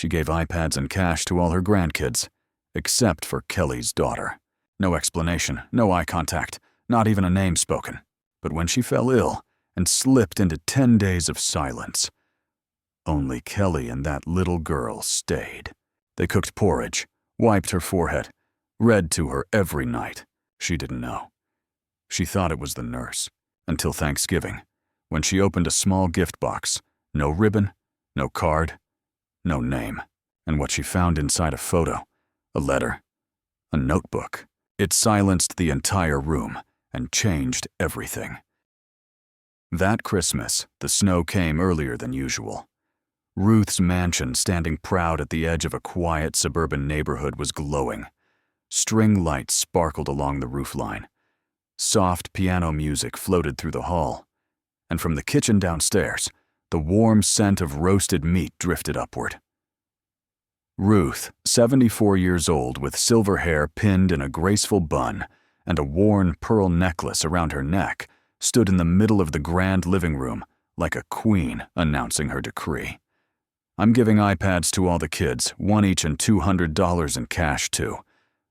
She gave iPads and cash to all her grandkids, except for Kelly's daughter. No explanation, no eye contact, not even a name spoken. But when she fell ill and slipped into 10 days of silence, only Kelly and that little girl stayed. They cooked porridge, wiped her forehead, read to her every night. She didn't know. She thought it was the nurse, until Thanksgiving, when she opened a small gift box. No ribbon, no card, no name. And what she found inside a photo, a letter, a notebook. It silenced the entire room and changed everything. That Christmas, the snow came earlier than usual. Ruth's mansion, standing proud at the edge of a quiet suburban neighborhood, was glowing. String lights sparkled along the roofline. Soft piano music floated through the hall. And from the kitchen downstairs, the warm scent of roasted meat drifted upward. Ruth, 74 years old, with silver hair pinned in a graceful bun and a worn pearl necklace around her neck, stood in the middle of the grand living room like a queen announcing her decree. "I'm giving iPads to all the kids, one each and $200 in cash too."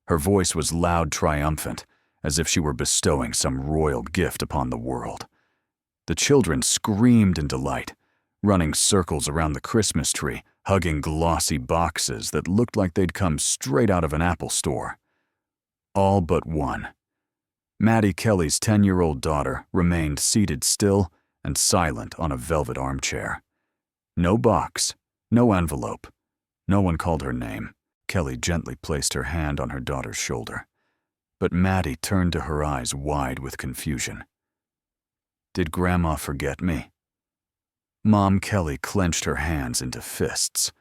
Her voice was loud, triumphant, as if she were bestowing some royal gift upon the world. The children screamed in delight, running circles around the Christmas tree, hugging glossy boxes that looked like they'd come straight out of an Apple store. All but one. Maddie, Kelly's 10-year-old daughter, remained seated still and silent on a velvet armchair. No box, no envelope. No one called her name. Kelly gently placed her hand on her daughter's shoulder. But Maddie turned to her eyes wide with confusion. "Did Grandma forget me?" Mom Kelly clenched her hands into fists.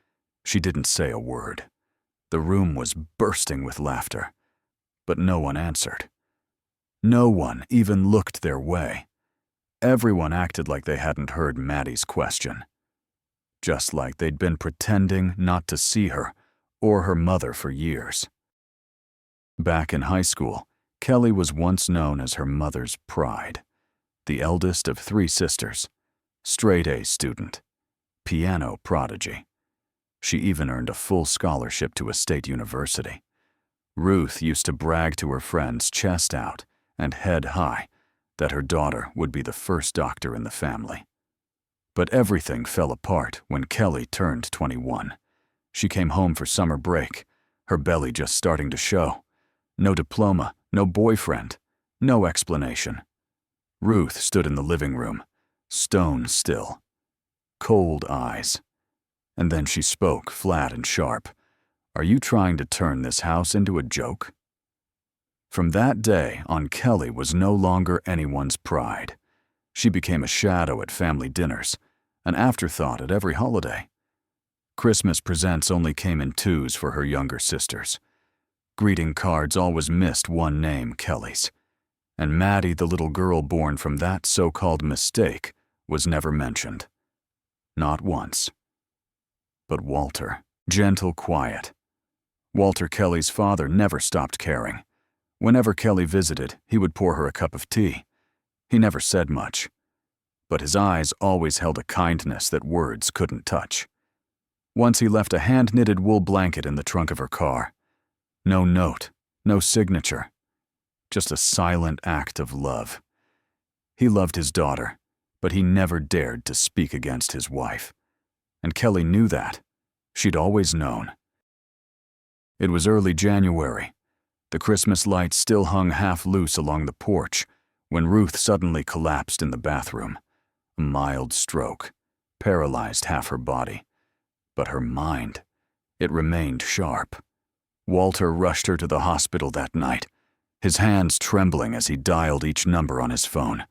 She didn't say a word. The room was bursting with laughter, but no one answered. No one even looked their way. Everyone acted like they hadn't heard Maddie's question, just like they'd been pretending not to see her or her mother for years. Back in high school, Kelly was once known as her mother's pride, the eldest of 3 sisters, straight-A student, piano prodigy. She even earned a full scholarship to a state university. Ruth used to brag to her friends, chest out and head high, that her daughter would be the first doctor in the family. But everything fell apart when Kelly turned 21. She came home for summer break, her belly just starting to show. No diploma, no boyfriend, no explanation. Ruth stood in the living room, stone still, cold eyes. And then she spoke, flat and sharp. "Are you trying to turn this house into a joke?" From that day on, Kelly was no longer anyone's pride. She became a shadow at family dinners, an afterthought at every holiday. Christmas presents only came in 2s for her younger sisters. Greeting cards always missed one name, Kelly's. And Maddie, the little girl born from that so-called mistake, was never mentioned. Not once. But Walter, gentle, quiet. Walter, Kelly's father, never stopped caring. Whenever Kelly visited, he would pour her a cup of tea. He never said much, but his eyes always held a kindness that words couldn't touch. Once he left a hand-knitted wool blanket in the trunk of her car. No note, no signature, just a silent act of love. He loved his daughter, but he never dared to speak against his wife. And Kelly knew that. She'd always known. It was early January. The Christmas lights still hung half loose along the porch when Ruth suddenly collapsed in the bathroom. A mild stroke, paralyzed half her body. But her mind, it remained sharp. Walter rushed her to the hospital that night, his hands trembling as he dialed each number on his phone.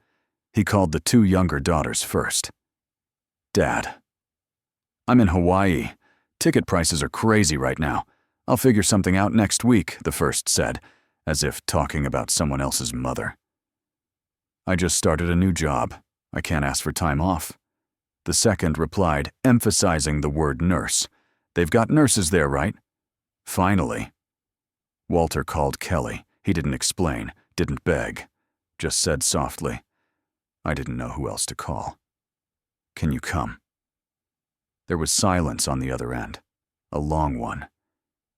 He called the 2 younger daughters first. "Dad, I'm in Hawaii. Ticket prices are crazy right now. I'll figure something out next week," the first said, as if talking about someone else's mother. "I just started a new job. I can't ask for time off." The second replied, emphasizing the word nurse. "They've got nurses there, right?" Finally. Walter called Kelly. He didn't explain, didn't beg, just said softly, "I didn't know who else to call. Can you come?" There was silence on the other end. a long one,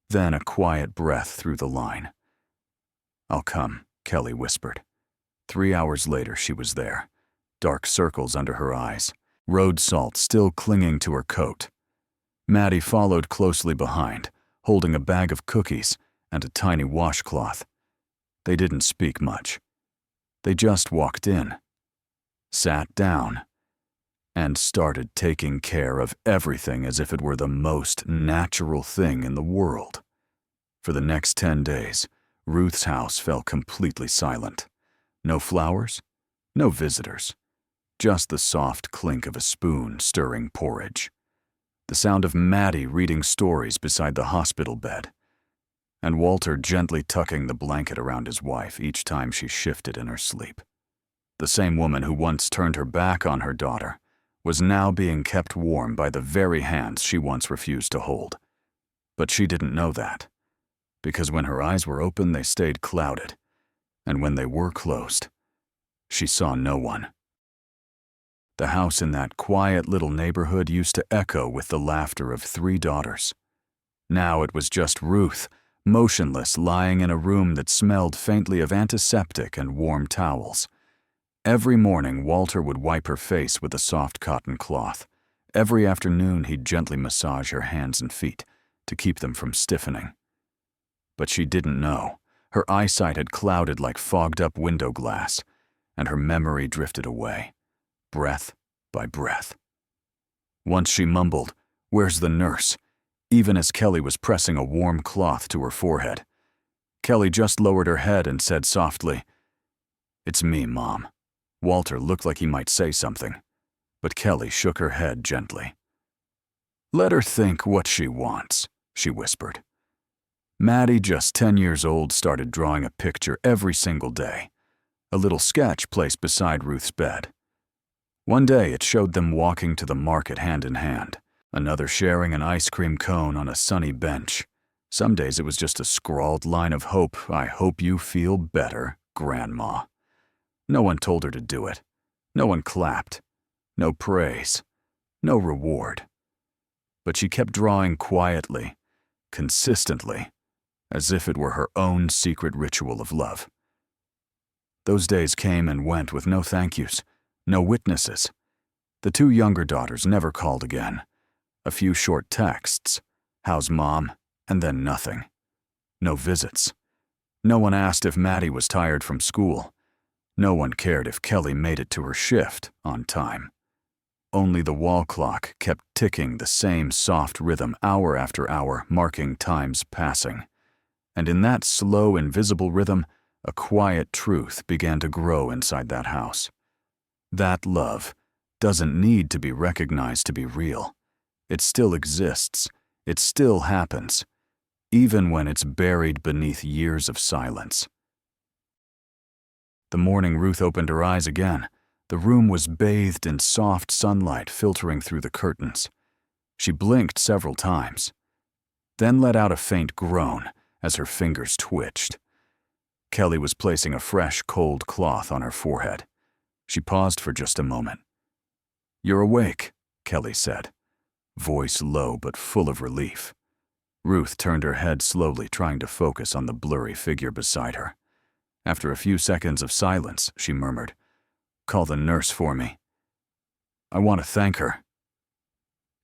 then a quiet breath through the line. "I'll come," Kelly whispered. 3 hours later, she was there, dark circles under her eyes, road salt still clinging to her coat. Maddie followed closely behind, holding a bag of cookies and a tiny washcloth. They didn't speak much. They just walked in, sat down, and started taking care of everything as if it were the most natural thing in the world. For the next 10 days, Ruth's house fell completely silent. No flowers, no visitors, just the soft clink of a spoon stirring porridge, the sound of Maddie reading stories beside the hospital bed, and Walter gently tucking the blanket around his wife each time she shifted in her sleep. The same woman who once turned her back on her daughter was now being kept warm by the very hands she once refused to hold. But she didn't know that, because when her eyes were open, they stayed clouded, and when they were closed, she saw no one. The house in that quiet little neighborhood used to echo with the laughter of 3 daughters. Now it was just Ruth, motionless, lying in a room that smelled faintly of antiseptic and warm towels. Every morning, Walter would wipe her face with a soft cotton cloth. Every afternoon, he'd gently massage her hands and feet to keep them from stiffening. But she didn't know. Her eyesight had clouded like fogged-up window glass, and her memory drifted away, breath by breath. Once she mumbled, "Where's the nurse?" even as Kelly was pressing a warm cloth to her forehead. Kelly just lowered her head and said softly, "It's me, Mom." Walter looked like he might say something, but Kelly shook her head gently. "Let her think what she wants," she whispered. Maddie, just 10 years old, started drawing a picture every single day, a little sketch placed beside Ruth's bed. One day it showed them walking to the market hand in hand, another sharing an ice cream cone on a sunny bench. Some days it was just a scrawled line of hope: "I hope you feel better, Grandma." No one told her to do it. No one clapped. No praise. No reward. But she kept drawing quietly, consistently, as if it were her own secret ritual of love. Those days came and went with no thank yous, no witnesses. The 2 younger daughters never called again. A few short texts, "How's Mom?" and then nothing. No visits. No one asked if Maddie was tired from school. No one cared if Kelly made it to her shift on time. Only the wall clock kept ticking the same soft rhythm hour after hour, marking time's passing. And in that slow, invisible rhythm, a quiet truth began to grow inside that house. That love doesn't need to be recognized to be real. It still exists. It still happens, even when it's buried beneath years of silence. The morning Ruth opened her eyes again, the room was bathed in soft sunlight filtering through the curtains. She blinked several times, then let out a faint groan as her fingers twitched. Kelly was placing a fresh, cold cloth on her forehead. She paused for just a moment. "You're awake," Kelly said, voice low but full of relief. Ruth turned her head slowly, trying to focus on the blurry figure beside her. After a few seconds of silence, she murmured, "Call the nurse for me. I want to thank her."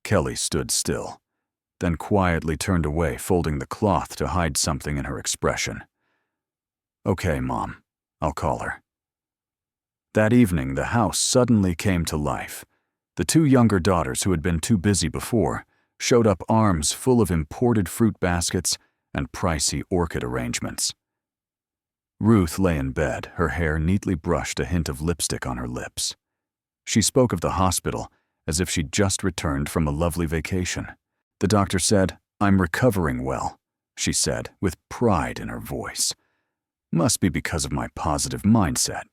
Kelly stood still, then quietly turned away, folding the cloth to hide something in her expression. "Okay, Mom, I'll call her." That evening, the house suddenly came to life. The 2 younger daughters, who had been too busy before, showed up, arms full of imported fruit baskets and pricey orchid arrangements. Ruth lay in bed, her hair neatly brushed, a hint of lipstick on her lips. She spoke of the hospital as if she'd just returned from a lovely vacation. The doctor said, "I'm recovering well," she said, with pride in her voice. "Must be because of my positive mindset."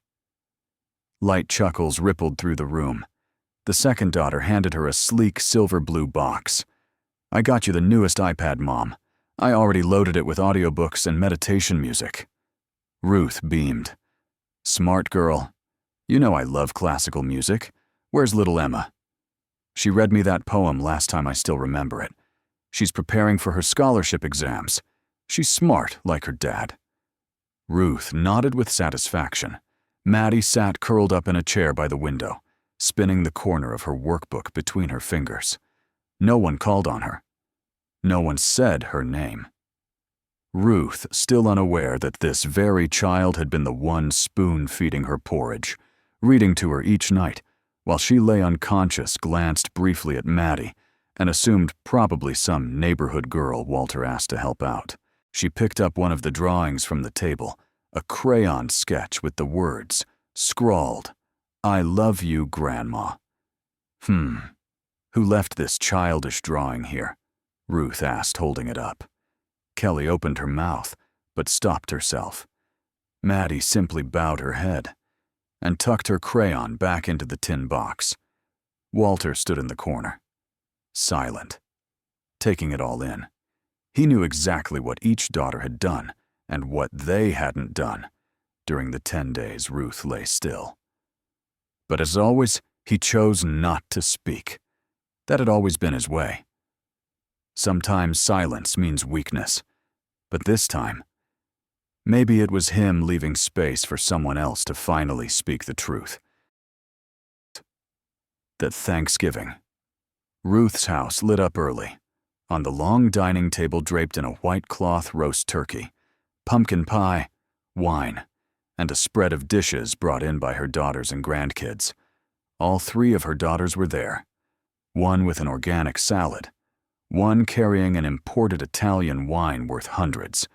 Light chuckles rippled through the room. The second daughter handed her a sleek silver-blue box. "I got you the newest iPad, Mom. I already loaded it with audiobooks and meditation music." Ruth beamed. "Smart girl. You know I love classical music. Where's little Emma?" "She read me that poem last time, I still remember it. She's preparing for her scholarship exams. She's smart like her dad. Ruth nodded with satisfaction. Maddie sat curled up in a chair by the window, spinning the corner of her workbook between her fingers. No one called on her. No one said her name. Ruth, still unaware that this very child had been the one spoon-feeding her porridge, reading to her each night, while she lay unconscious, glanced briefly at Maddie and assumed probably some neighborhood girl Walter asked to help out. She picked up one of the drawings from the table, a crayon sketch with the words, scrawled, "I love you, Grandma." Who left this childish drawing here? Ruth asked, holding it up. Kelly opened her mouth, but stopped herself. Maddie simply bowed her head and tucked her crayon back into the tin box. Walter stood in the corner, silent, taking it all in. He knew exactly what each daughter had done and what they hadn't done during the 10 days Ruth lay still. But as always, he chose not to speak. That had always been his way. Sometimes silence means weakness, but this time, maybe it was him leaving space for someone else to finally speak the truth. That Thanksgiving, Ruth's house lit up early. On the long dining table draped in a white cloth roast turkey, pumpkin pie, wine, and a spread of dishes brought in by her daughters and grandkids. All 3 of her daughters were there, one with an organic salad, one carrying an imported Italian wine worth hundreds,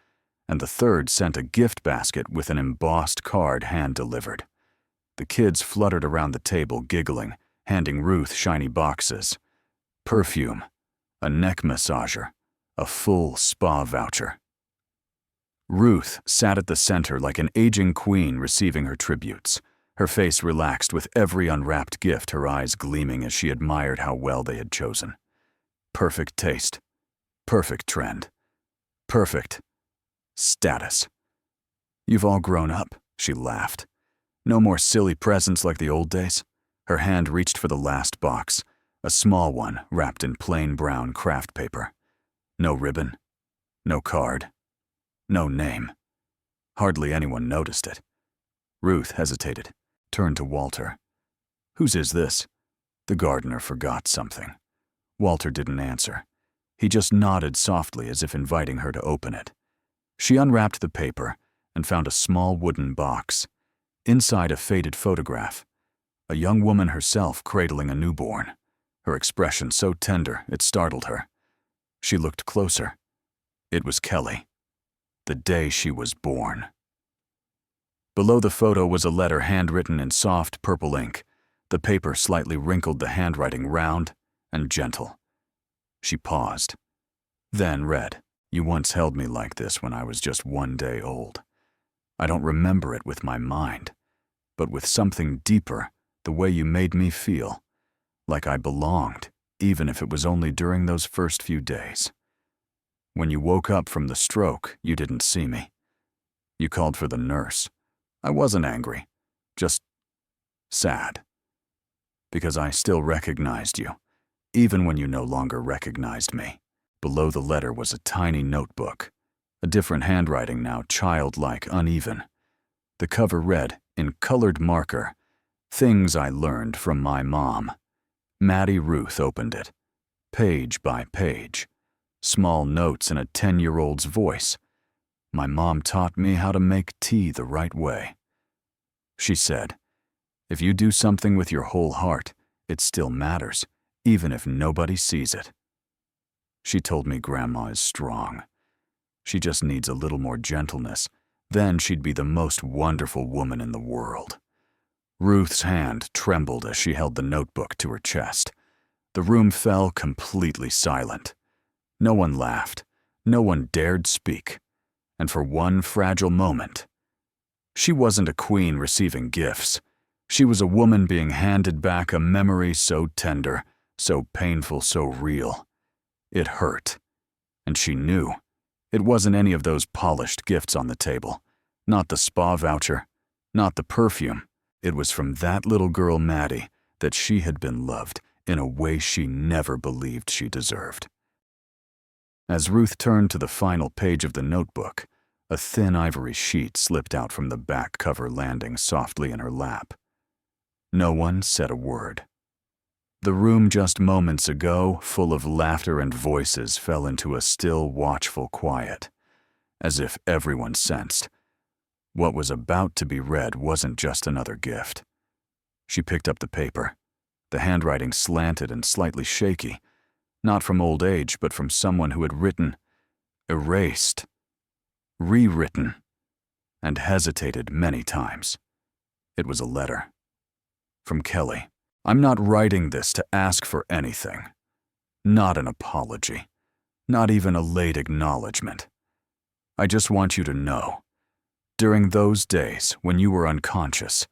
and the third sent a gift basket with an embossed card hand-delivered. The kids fluttered around the table, giggling, handing Ruth shiny boxes. Perfume, a neck massager, a full spa voucher. Ruth sat at the center like an aging queen receiving her tributes, her face relaxed with every unwrapped gift, her eyes gleaming as she admired how well they had chosen. Perfect taste, perfect trend, perfect status. "You've all grown up," she laughed. "No more silly presents like the old days." Her hand reached for the last box, a small one wrapped in plain brown craft paper. No ribbon, no card, no name. Hardly anyone noticed it. Ruth hesitated, turned to Walter. "Whose is this?" The gardener forgot something. Walter didn't answer. He just nodded softly as if inviting her to open it. She unwrapped the paper and found a small wooden box. Inside, a faded photograph. A young woman herself cradling a newborn. Her expression so tender it startled her. She looked closer. It was Kelly. The day she was born. Below the photo was a letter handwritten in soft purple ink. The paper slightly wrinkled, the handwriting round and gentle. She paused, then read, "You once held me like this when I was just 1 day old. I don't remember it with my mind, but with something deeper, the way you made me feel, like I belonged, even if it was only during those first few days. When you woke up from the stroke, you didn't see me. You called for the nurse. I wasn't angry, just sad. Because I still recognized you, even when you no longer recognized me." Below the letter was a tiny notebook, a different handwriting now, childlike, uneven. The cover read, in colored marker, "Things I learned from my mom." Maddie Ruth opened it, page by page. Small notes in a 10-year-old's voice. "My mom taught me how to make tea the right way. She said, if you do something with your whole heart, it still matters, even if nobody sees it. She told me Grandma is strong. She just needs a little more gentleness. Then she'd be the most wonderful woman in the world." Ruth's hand trembled as she held the notebook to her chest. The room fell completely silent. No one laughed. No one dared speak. And for one fragile moment, she wasn't a queen receiving gifts. She was a woman being handed back a memory so tender, so painful, so real. It hurt. And she knew. It wasn't any of those polished gifts on the table. Not the spa voucher. Not the perfume. It was from that little girl, Maddie, that she had been loved in a way she never believed she deserved. As Ruth turned to the final page of the notebook, a thin ivory sheet slipped out from the back cover, landing softly in her lap. No one said a word. The room just moments ago, full of laughter and voices, fell into a still, watchful quiet, as if everyone sensed what was about to be read wasn't just another gift. She picked up the paper, the handwriting slanted and slightly shaky, not from old age, but from someone who had written, erased, rewritten, and hesitated many times. It was a letter. From Kelly. I'm not writing this to ask for anything. Not an apology. Not even a late acknowledgement. I just want you to know, during those days when you were unconscious,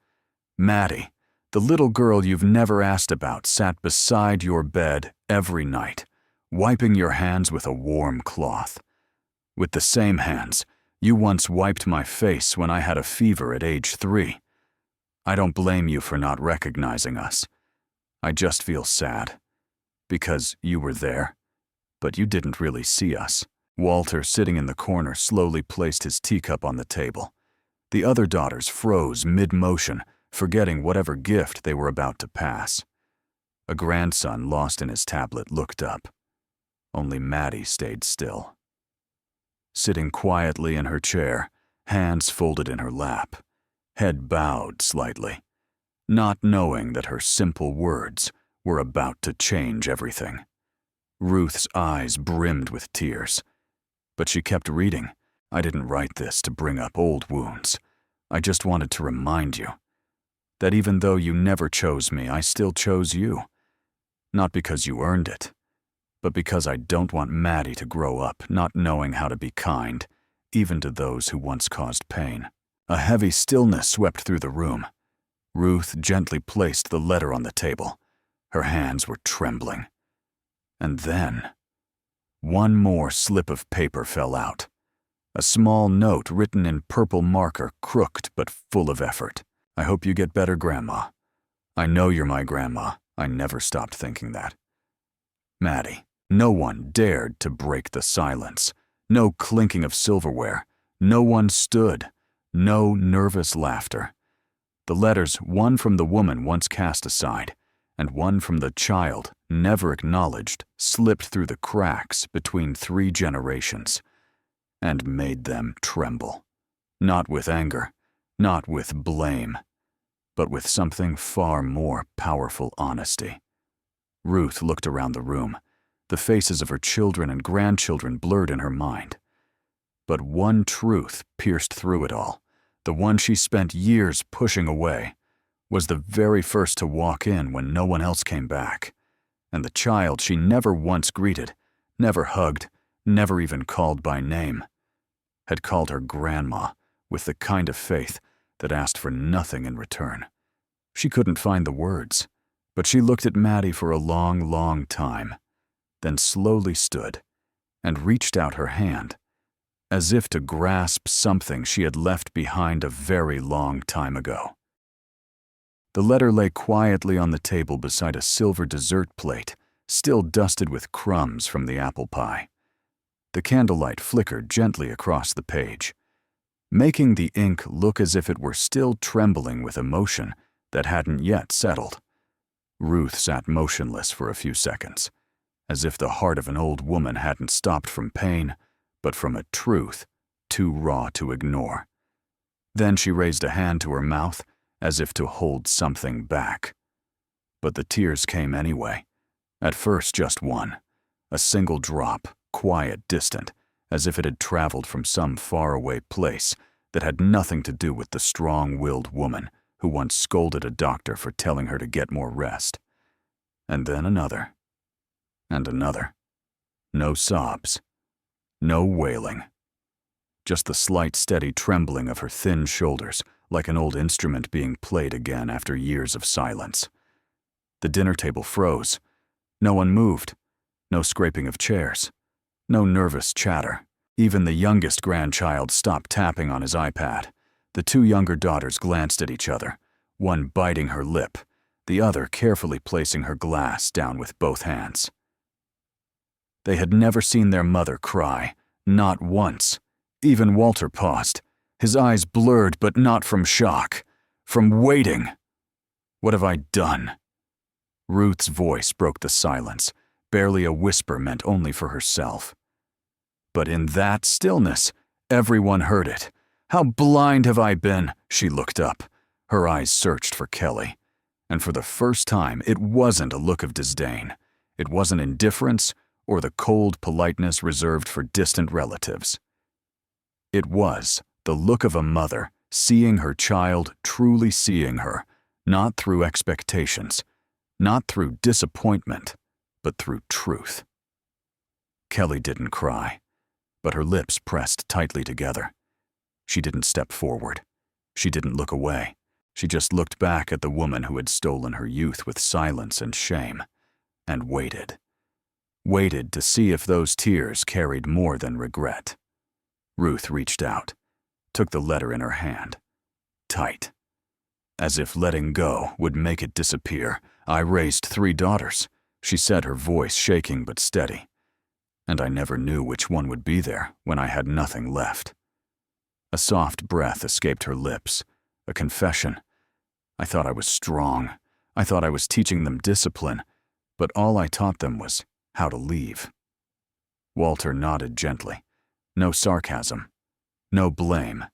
Maddie, the little girl you've never asked about, sat beside your bed every night, wiping your hands with a warm cloth. With the same hands you once wiped my face when I had a fever at age 3. I don't blame you for not recognizing us. I just feel sad, because you were there, but you didn't really see us. Walter, sitting in the corner, slowly placed his teacup on the table. The other daughters froze mid-motion, forgetting whatever gift they were about to pass. A grandson, lost in his tablet, looked up. Only Maddie stayed still. Sitting quietly in her chair, hands folded in her lap, head bowed slightly, not knowing that her simple words were about to change everything. Ruth's eyes brimmed with tears, but she kept reading. I didn't write this to bring up old wounds. I just wanted to remind you that even though you never chose me, I still chose you. Not because you earned it, but because I don't want Maddie to grow up not knowing how to be kind, even to those who once caused pain. A heavy stillness swept through the room. Ruth gently placed the letter on the table. Her hands were trembling. And then, one more slip of paper fell out. A small note written in purple marker, crooked but full of effort. I hope you get better, Grandma. I know you're my grandma. I never stopped thinking that. Maddie. No one dared to break the silence. No clinking of silverware. No one stood. No nervous laughter. The letters, one from the woman once cast aside, and one from the child never acknowledged, slipped through the cracks between 3 generations and made them tremble. Not with anger, not with blame, but with something far more powerful: honesty. Ruth looked around the room. The faces of her children and grandchildren blurred in her mind. But one truth pierced through it all, the one she spent years pushing away, was the very first to walk in when no one else came back. And the child she never once greeted, never hugged, never even called by name, had called her grandma with the kind of faith that asked for nothing in return. She couldn't find the words, but she looked at Maddie for a long, long time, then slowly stood and reached out her hand, as if to grasp something she had left behind a very long time ago. The letter lay quietly on the table beside a silver dessert plate, still dusted with crumbs from the apple pie. The candlelight flickered gently across the page, making the ink look as if it were still trembling with emotion that hadn't yet settled. Ruth sat motionless for a few seconds, as if the heart of an old woman hadn't stopped from pain, but from a truth too raw to ignore. Then she raised a hand to her mouth, as if to hold something back. But the tears came anyway. At first just one, a single drop, quiet, distant, as if it had traveled from some faraway place that had nothing to do with the strong-willed woman who once scolded a doctor for telling her to get more rest. And then another. And another. No sobs. No wailing. Just the slight, steady trembling of her thin shoulders, like an old instrument being played again after years of silence. The dinner table froze. No one moved. No scraping of chairs. No nervous chatter. Even the youngest grandchild stopped tapping on his iPad. The 2 younger daughters glanced at each other, one biting her lip, the other carefully placing her glass down with both hands. They had never seen their mother cry, not once. Even Walter paused, his eyes blurred, but not from shock, from waiting. What have I done? Ruth's voice broke the silence, barely a whisper meant only for herself. But in that stillness, everyone heard it. How blind have I been? She looked up. Her eyes searched for Kelly. And for the first time, it wasn't a look of disdain. It wasn't indifference or the cold politeness reserved for distant relatives. It was the look of a mother seeing her child, truly seeing her, not through expectations, not through disappointment, but through truth. Kelly didn't cry, but her lips pressed tightly together. She didn't step forward. She didn't look away. She just looked back at the woman who had stolen her youth with silence and shame, and waited. Waited to see if those tears carried more than regret. Ruth reached out, took the letter in her hand, tight. As if letting go would make it disappear. I raised 3 daughters, she said, her voice shaking but steady. And I never knew which one would be there when I had nothing left. A soft breath escaped her lips, a confession. I thought I was strong. I thought I was teaching them discipline, but all I taught them was how to leave. Walter nodded gently. No sarcasm, no blame.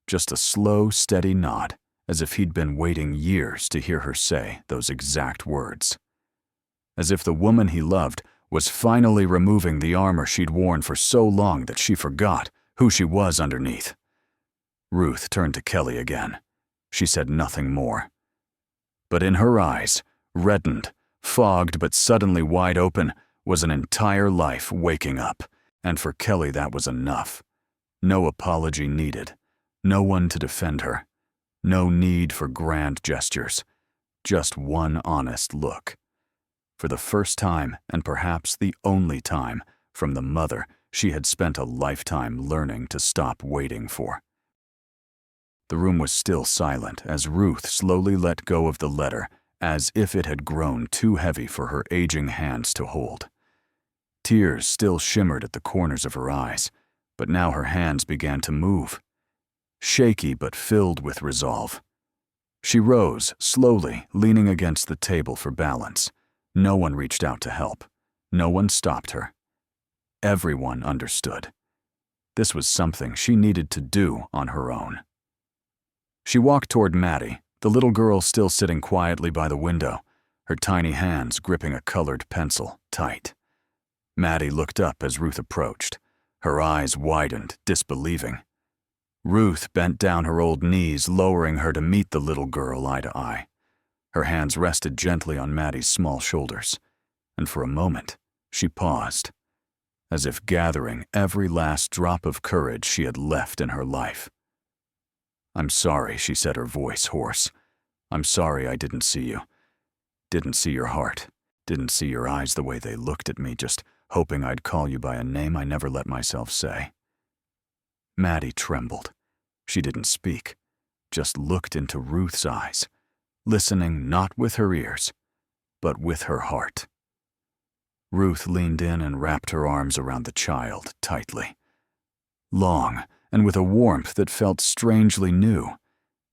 Just a slow, steady nod, as if he'd been waiting years to hear her say those exact words. As if the woman he loved was finally removing the armor she'd worn for so long that she forgot who she was underneath. Ruth turned to Kelly again. She said nothing more. But in her eyes, reddened, fogged but suddenly wide open, was an entire life waking up, and for Kelly that was enough. No apology needed, no one to defend her, no need for grand gestures, just one honest look. For the first time, and perhaps the only time, from the mother she had spent a lifetime learning to stop waiting for. The room was still silent as Ruth slowly let go of the letter, as if it had grown too heavy for her aging hands to hold. Tears still shimmered at the corners of her eyes, but now her hands began to move, shaky but filled with resolve. She rose, slowly, leaning against the table for balance. No one reached out to help. No one stopped her. Everyone understood. This was something she needed to do on her own. She walked toward Maddie, the little girl still sitting quietly by the window, her tiny hands gripping a colored pencil tight. Maddie looked up as Ruth approached, her eyes widened, disbelieving. Ruth bent down her old knees, lowering her to meet the little girl eye to eye. Her hands rested gently on Maddie's small shoulders, and for a moment she paused, as if gathering every last drop of courage she had left in her life. "I'm sorry," she said, her voice hoarse. "I'm sorry I didn't see you. Didn't see your heart. Didn't see your eyes the way they looked at me, just hoping I'd call you by a name I never let myself say." Maddie trembled. She didn't speak, just looked into Ruth's eyes, listening not with her ears, but with her heart. Ruth leaned in and wrapped her arms around the child tightly. Long, and with a warmth that felt strangely new.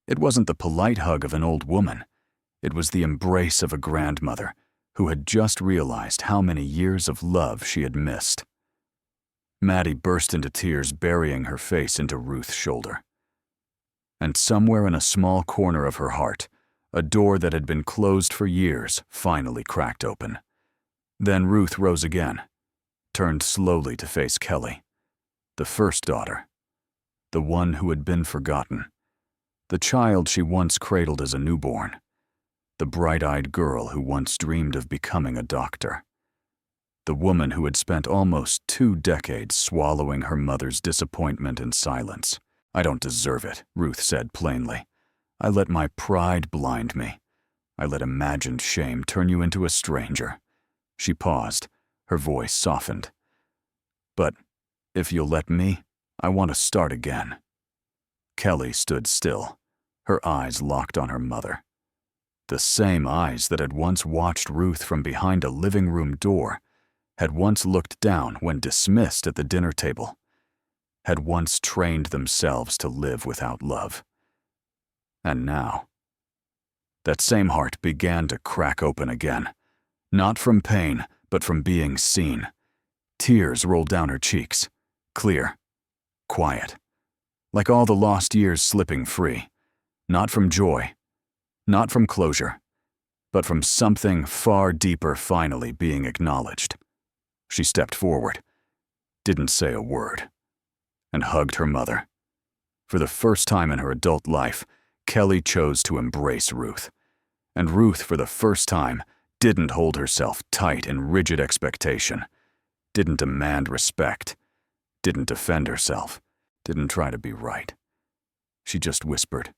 It wasn't the polite hug of an old woman. It was the embrace of a grandmother who had just realized how many years of love she had missed. Maddie burst into tears, burying her face into Ruth's shoulder. And somewhere in a small corner of her heart, a door that had been closed for years finally cracked open. Then Ruth rose again, turned slowly to face Kelly, the first daughter, the one who had been forgotten, the child she once cradled as a newborn, the bright-eyed girl who once dreamed of becoming a doctor, the woman who had spent almost 2 decades swallowing her mother's disappointment in silence. "I don't deserve it," Ruth said plainly. "I let my pride blind me. I let imagined shame turn you into a stranger." She paused, her voice softened. "But if you'll let me, I want to start again." Kelly stood still, her eyes locked on her mother. The same eyes that had once watched Ruth from behind a living room door had once looked down when dismissed at the dinner table, had once trained themselves to live without love. And now, that same heart began to crack open again, not from pain, but from being seen. Tears rolled down her cheeks, clear, quiet, like all the lost years slipping free, not from joy, not from closure, but from something far deeper finally being acknowledged. She stepped forward, didn't say a word, and hugged her mother. For the first time in her adult life, Kelly chose to embrace Ruth. And Ruth, for the first time, didn't hold herself tight in rigid expectation, didn't demand respect, didn't defend herself, didn't try to be right. She just whispered,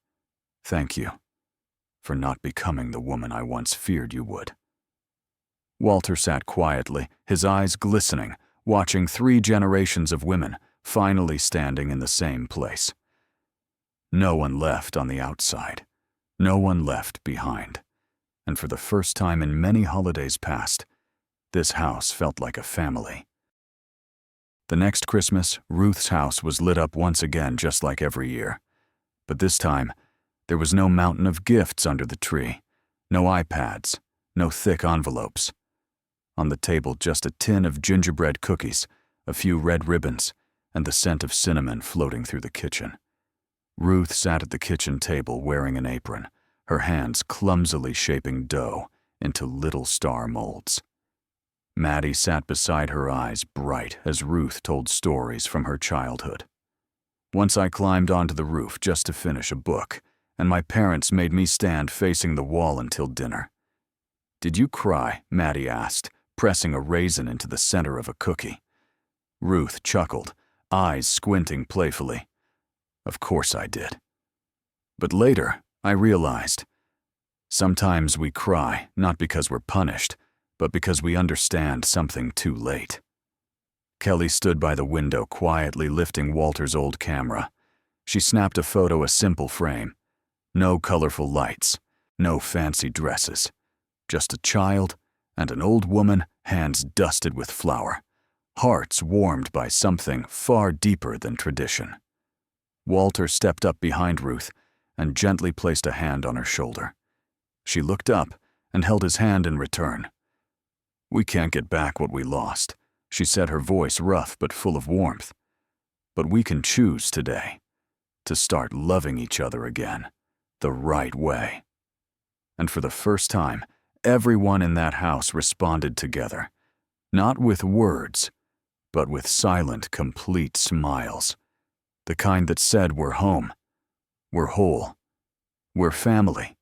"Thank you for not becoming the woman I once feared you would." Walter sat quietly, his eyes glistening, watching 3 generations of women finally standing in the same place. No one left on the outside, no one left behind. And for the first time in many holidays past, this house felt like a family. The next Christmas, Ruth's house was lit up once again just like every year. But this time, there was no mountain of gifts under the tree, no iPads, no thick envelopes. On the table, just a tin of gingerbread cookies, a few red ribbons, and the scent of cinnamon floating through the kitchen. Ruth sat at the kitchen table wearing an apron, her hands clumsily shaping dough into little star molds. Maddie sat beside her, eyes bright as Ruth told stories from her childhood. Once I climbed onto the roof just to finish a book, and my parents made me stand facing the wall until dinner. "Did you cry?" Maddie asked, pressing a raisin into the center of a cookie. Ruth chuckled, eyes squinting playfully. "Of course I did." But later, I realized, sometimes we cry not because we're punished, but because we understand something too late. Kelly stood by the window quietly lifting Walter's old camera. She snapped a photo, a simple frame. No colorful lights, no fancy dresses. Just a child and an old woman, hands dusted with flour, hearts warmed by something far deeper than tradition. Walter stepped up behind Ruth and gently placed a hand on her shoulder. She looked up and held his hand in return. "We can't get back what we lost," she said, her voice rough but full of warmth. "But we can choose today to start loving each other again, the right way." And for the first time, everyone in that house responded together, not with words, but with silent, complete smiles. The kind that said we're home, we're whole, we're family.